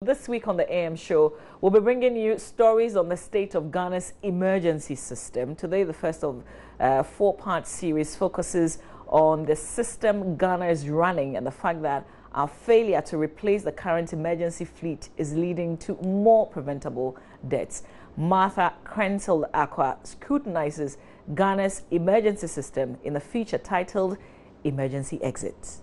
This week on the AM show, we'll be bringing you stories on the state of Ghana's emergency system. Today, the first of a four-part series focuses on the system Ghana is running and the fact that our failure to replace the current emergency fleet is leading to more preventable deaths. Martha Krentzel-Aqua scrutinizes Ghana's emergency system in a feature titled Emergency Exits.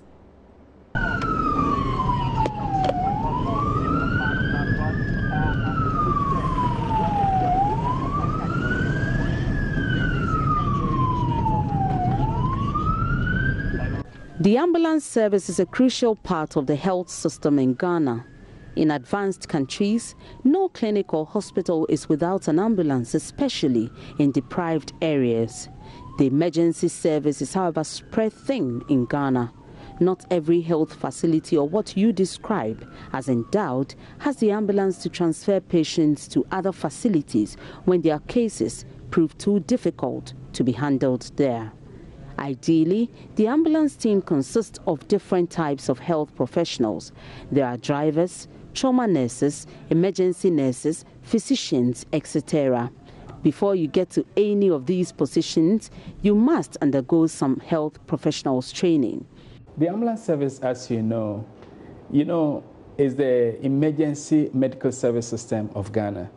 The ambulance service is a crucial part of the health system in Ghana. In advanced countries, no clinic or hospital is without an ambulance, especially in deprived areas. The emergency service is, however, spread thin in Ghana. Not every health facility or what you describe as endowed has the ambulance to transfer patients to other facilities when their cases prove too difficult to be handled there. Ideally, the ambulance team consists of different types of health professionals. There are drivers, trauma nurses, emergency nurses, physicians, etc. Before you get to any of these positions, you must undergo some health professionals training. The ambulance service, as you know, is the emergency medical service system of Ghana.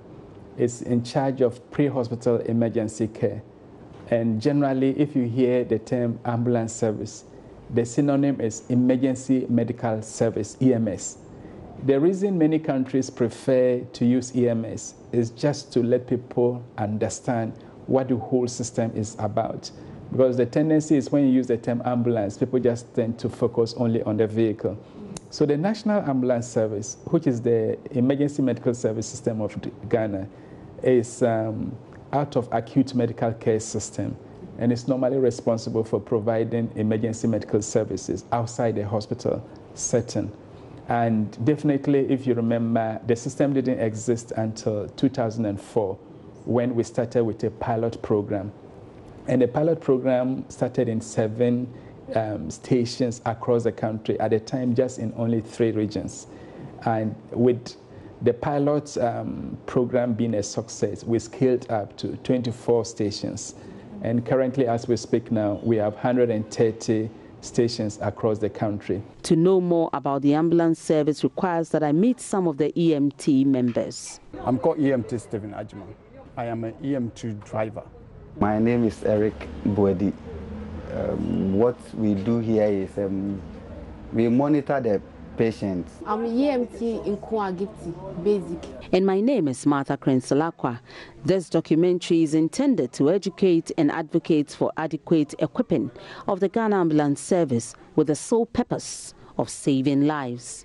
It's in charge of pre-hospital emergency care. And generally, if you hear the term ambulance service, the synonym is emergency medical service, EMS. The reason many countries prefer to use EMS is just to let people understand what the whole system is about. Because the tendency is when you use the term ambulance, people just tend to focus only on the vehicle. So the National Ambulance Service, which is the emergency medical service system of Ghana, is out of acute medical care system, and is normally responsible for providing emergency medical services outside the hospital setting. And definitely, if you remember, the system didn't exist until 2004 when we started with a pilot program. And the pilot program started in 7 stations across the country, at the time just in only 3 regions. And with the pilot program being a success, we scaled up to 24 stations. And currently, as we speak now, we have 130 stations across the country. To know more about the ambulance service requires that I meet some of the EMT members. I'm called EMT Stephen Ajman. I am an EMT driver. My name is Eric Boedi. What we do here is we monitor the patients. I'm EMT in Kwagiti, basic. And my name is Martha Krentzel-Aqua. This documentary is intended to educate and advocate for adequate equipping of the Ghana Ambulance Service with the sole purpose of saving lives.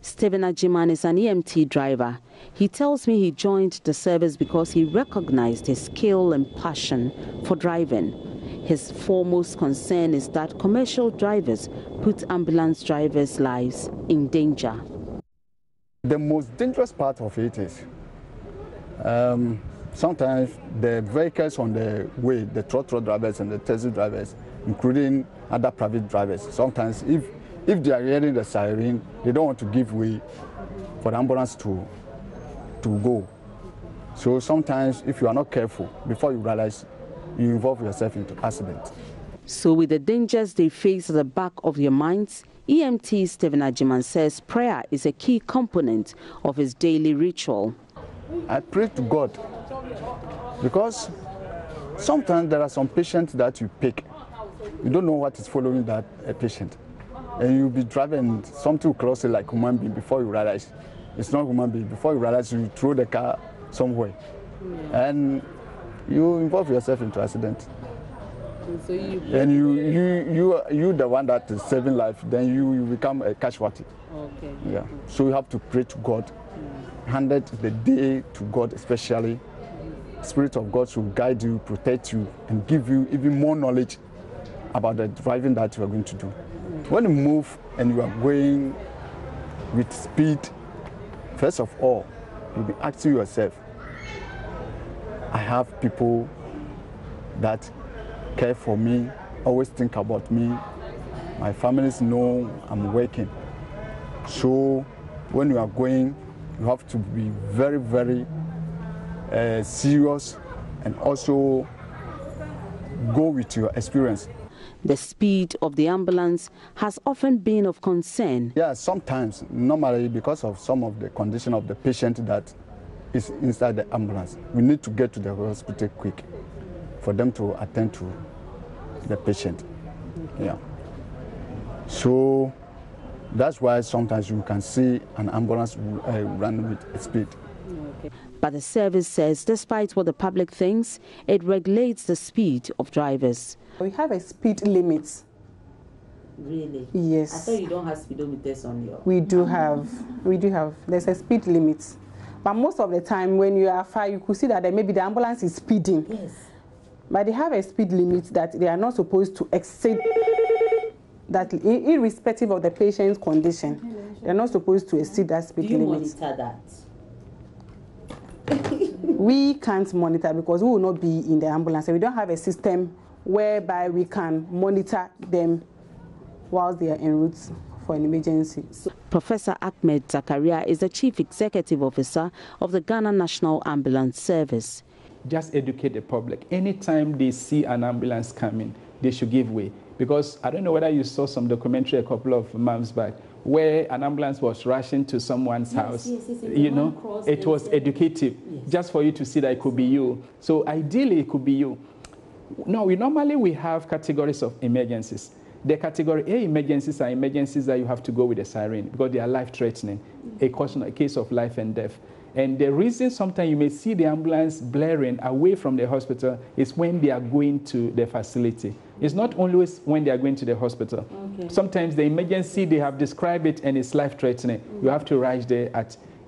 Stephen Ajiman is an EMT driver. He tells me he joined the service because he recognized his skill and passion for driving. His foremost concern is that commercial drivers put ambulance drivers' lives in danger. The most dangerous part of it is sometimes the vehicles on the way, the truck drivers and the taxi drivers, including other private drivers, sometimes if they are hearing the siren, they don't want to give way for the ambulance to go. So sometimes if you are not careful, before you realize, you involve yourself into accident. So with the dangers they face at the back of your minds, EMT Stephen Ajiman says prayer is a key component of his daily ritual. I pray to God because sometimes there are some patients that you pick. You don't know what is following that patient. And you'll be driving something close like human being before you realize it's not human being. Before you realize you throw the car somewhere. And you involve yourself into accident. So you the one that is saving life, then you become a casualty. Okay. Yeah. So you have to pray to God, hand it the day to God, especially. Spirit of God should guide you, protect you, and give you even more knowledge about the driving that you are going to do. When you move and you are going with speed, first of all, you'll be asking yourself, I have people that care for me, always think about me. My families know I'm working. So when you are going, you have to be very, very serious and also go with your experience. The speed of the ambulance has often been of concern. Yeah, sometimes, normally because of some of the condition of the patient that is inside the ambulance, we need to get to the hospital quick for them to attend to the patient. Yeah. So that's why sometimes you can see an ambulance run with speed. But the service says, despite what the public thinks, it regulates the speed of drivers. We have a speed limit. Really? Yes. I thought you don't have speedometers on your... We do have. There's a speed limit. But most of the time when you are far, you could see that maybe the ambulance is speeding. Yes. But they have a speed limit that they are not supposed to exceed, that irrespective of the patient's condition. They're not supposed to exceed that speed limit. Do you monitor that? We can't monitor because we will not be in the ambulance. We don't have a system whereby we can monitor them whilst they are en route for an emergency. Professor Ahmed Zakaria is the Chief Executive Officer of the Ghana National Ambulance Service. Just educate the public. Anytime they see an ambulance coming, they should give way. Because I don't know whether you saw some documentary a couple of months back where an ambulance was rushing to someone's house. Yes, you know, it was educative, just for you to see that it could be you. So ideally, it could be you. No, we have categories of emergencies. The category A emergencies are emergencies that you have to go with a siren because they are life-threatening, a case of life and death. And the reason sometimes you may see the ambulance blaring away from the hospital is when they are going to the facility. It's not always when they are going to the hospital. Okay. Sometimes the emergency, they have described it and it's life-threatening. You have to rush there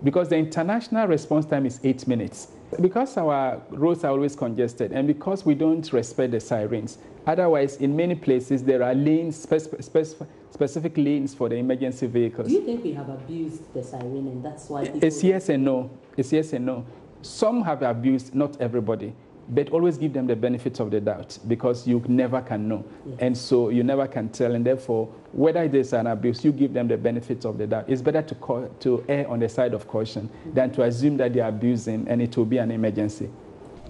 because the international response time is 8 minutes. Because our roads are always congested and because we don't respect the sirens, otherwise in many places there are lanes, specific lanes for the emergency vehicles. Do you think we have abused the siren and that's why people... It's yes and no. It's yes and no. Some have abused, not everybody. But always give them the benefits of the doubt because you never can know. Yes. And so you never can tell. And therefore, whether there's an abuse, you give them the benefits of the doubt. It's better to err on the side of caution than to assume that they're abusing and it will be an emergency.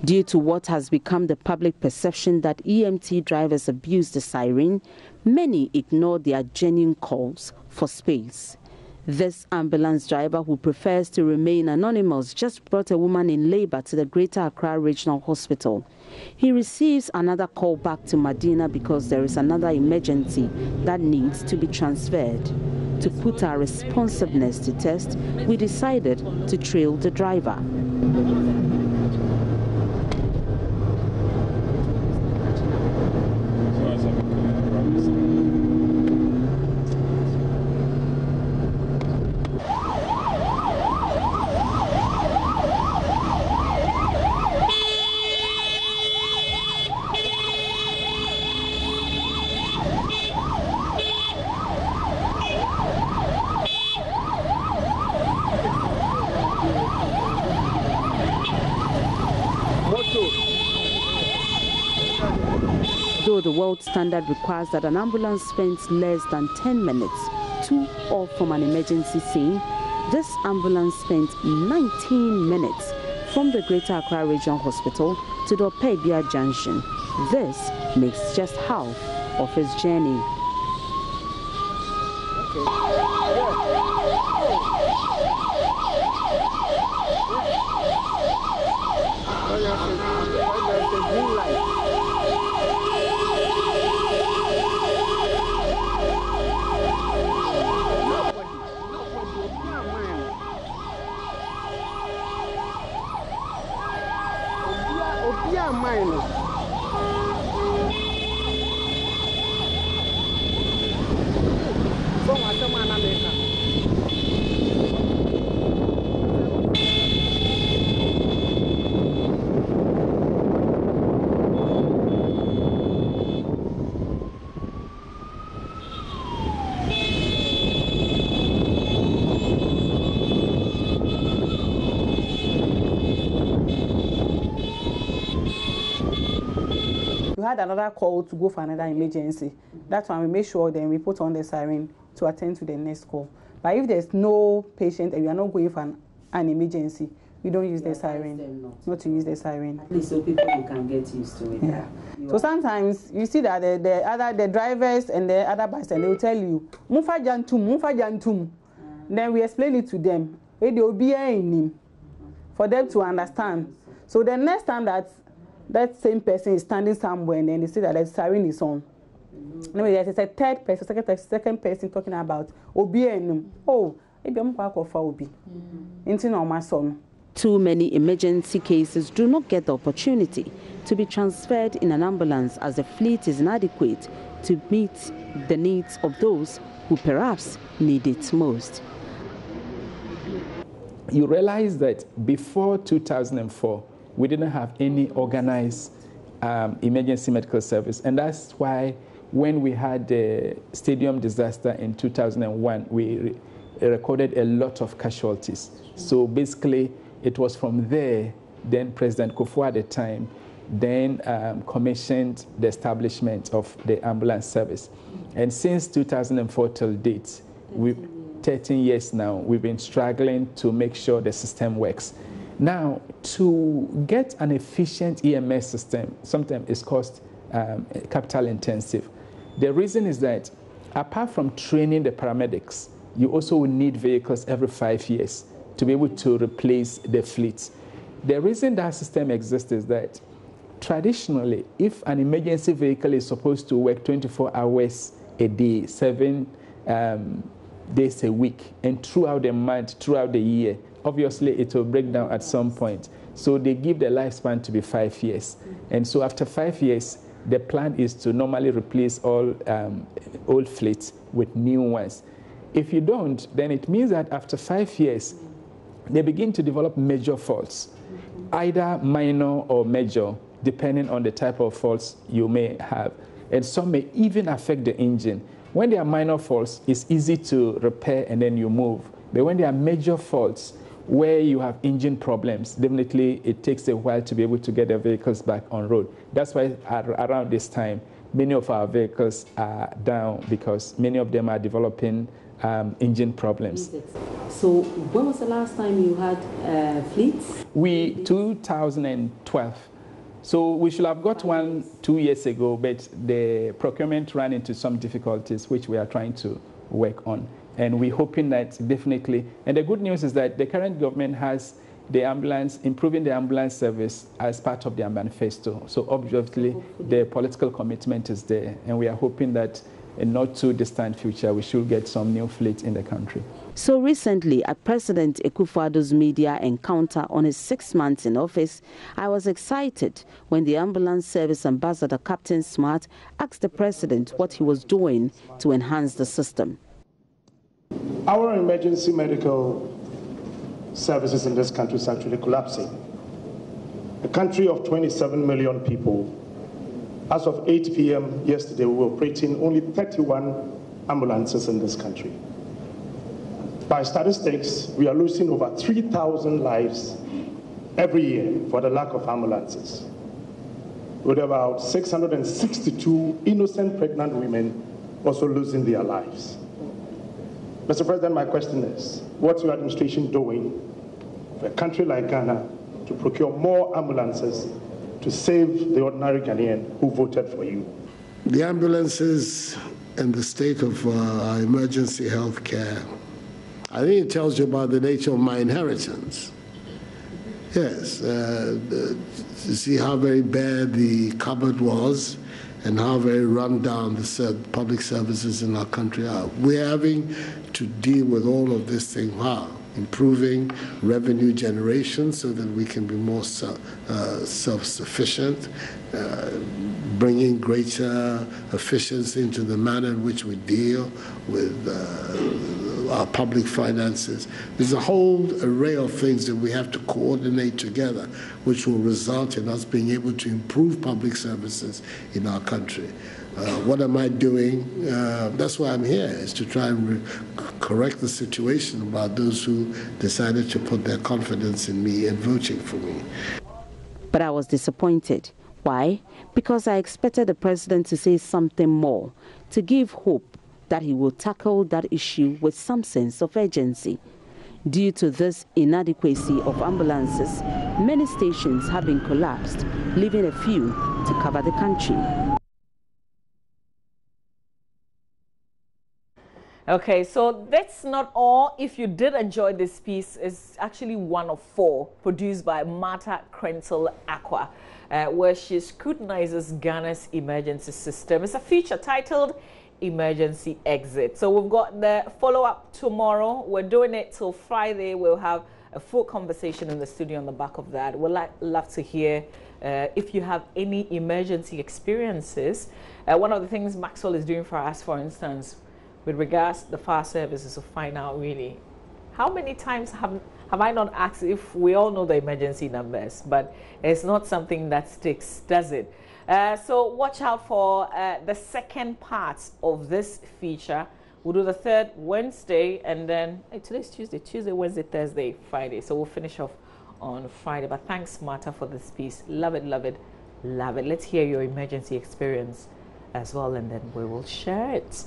Due to what has become the public perception that EMT drivers abuse the siren, many ignore their genuine calls for space. This ambulance driver, who prefers to remain anonymous, just brought a woman in labor to the Greater Accra Regional Hospital. He receives another call back to Medina because there is another emergency that needs to be transferred. To put our responsiveness to test, we decided to trail the driver. Though the world standard requires that an ambulance spends less than 10 minutes to or from an emergency scene, this ambulance spent 19 minutes from the Greater Accra Regional Hospital to the Opebia Junction. This makes just half of his journey. We had another call to go for another emergency. That's why we make sure then we put on the siren to attend to the next call. But if there's no patient and we are not going for an emergency, we don't use the siren. Not to use the siren. At least so people can get used to it. Yeah. So sometimes you see that the drivers and the other bystanders, they will tell you, "Mufa jantum." Then we explain it to them. They will be in him for them to understand. So the next time that same person is standing somewhere and then they see that the siren is on, anyway, there's a third person, second person talking about obi enum. Oh, maybe I'm going to obi. Into normal son. Too many emergency cases do not get the opportunity to be transferred in an ambulance as the fleet is inadequate to meet the needs of those who perhaps need it most. You realize that before 2004, we didn't have any organized emergency medical service. And that's why when we had the stadium disaster in 2001, we recorded a lot of casualties. So basically, it was from there, then President Kufuor at the time, then commissioned the establishment of the ambulance service. And since 2004 till date, 13 years now, we've been struggling to make sure the system works. Now, to get an efficient EMS system, sometimes it's cost capital intensive. The reason is that apart from training the paramedics, you also need vehicles every 5 years to be able to replace the fleet. The reason that system exists is that traditionally, if an emergency vehicle is supposed to work 24 hours a day, 7 days a week, and throughout the month, throughout the year, obviously it will break down at some point. So they give the lifespan to be 5 years. And so after 5 years, the plan is to normally replace all old fleets with new ones. If you don't, then it means that after 5 years, they begin to develop major faults, either minor or major, depending on the type of faults you may have. And some may even affect the engine. When there are minor faults, it's easy to repair and then you move. But when there are major faults, where you have engine problems, definitely it takes a while to be able to get the vehicles back on road. That's why around this time, many of our vehicles are down because many of them are developing engine problems. So when was the last time you had fleets? 2012. So we should have got one 2 years ago, but the procurement ran into some difficulties, which we are trying to work on. And we're hoping that definitely, and the good news is that the current government has the ambulance, improving the ambulance service as part of their manifesto. So obviously the political commitment is there, and we are hoping that in not too distant future, we should get some new fleet in the country. So recently, at President Akufo-Addo's media encounter on his 6 months in office, I was excited when the ambulance service ambassador, Captain Smart, asked the president what he was doing to enhance the system. Our emergency medical services in this country is actually collapsing. A country of 27 million people, as of 8 p.m. yesterday, we were operating only 31 ambulances in this country. By statistics, we are losing over 3,000 lives every year for the lack of ambulances, with about 662 innocent pregnant women also losing their lives. Mr. President, my question is, what's your administration doing for a country like Ghana to procure more ambulances to save the ordinary Ghanaian who voted for you? The ambulances and the state of our emergency health care, I think it tells you about the nature of my inheritance. Yes, to see how very bad the cupboard was and how very run down the public services in our country are. We're having to deal with all of this thing, improving revenue generation so that we can be more self-sufficient, bringing greater efficiency into the manner in which we deal with our public finances. There's a whole array of things that we have to coordinate together, which will result in us being able to improve public services in our country. What am I doing? That's why I'm here, is to try and correct the situation about those who decided to put their confidence in me and voting for me. But I was disappointed. Why? Because I expected the president to say something more, to give hope that he will tackle that issue with some sense of urgency. Due to this inadequacy of ambulances, many stations have been collapsed, leaving a few to cover the country. Okay, so that's not all. If you did enjoy this piece, it's actually one of 4 produced by Martha Krenzel Aqua, where she scrutinizes Ghana's emergency system. It's a feature titled Emergency Exit. So we've got the follow-up tomorrow. We're doing it till Friday. We'll have a full conversation in the studio on the back of that. We'd love to hear if you have any emergency experiences. One of the things Maxwell is doing for us, for instance, with regards to the fire services, to find out really how many times have I not asked if we all know the emergency numbers, but it's not something that sticks, does it? So watch out for the second part of this feature. We'll do the 3rd Wednesday, and then today's Tuesday, Wednesday, Thursday, Friday. So we'll finish off on Friday. But thanks, Martha, for this piece. Love it, love it, love it. Let's hear your emergency experience as well, and then we will share it.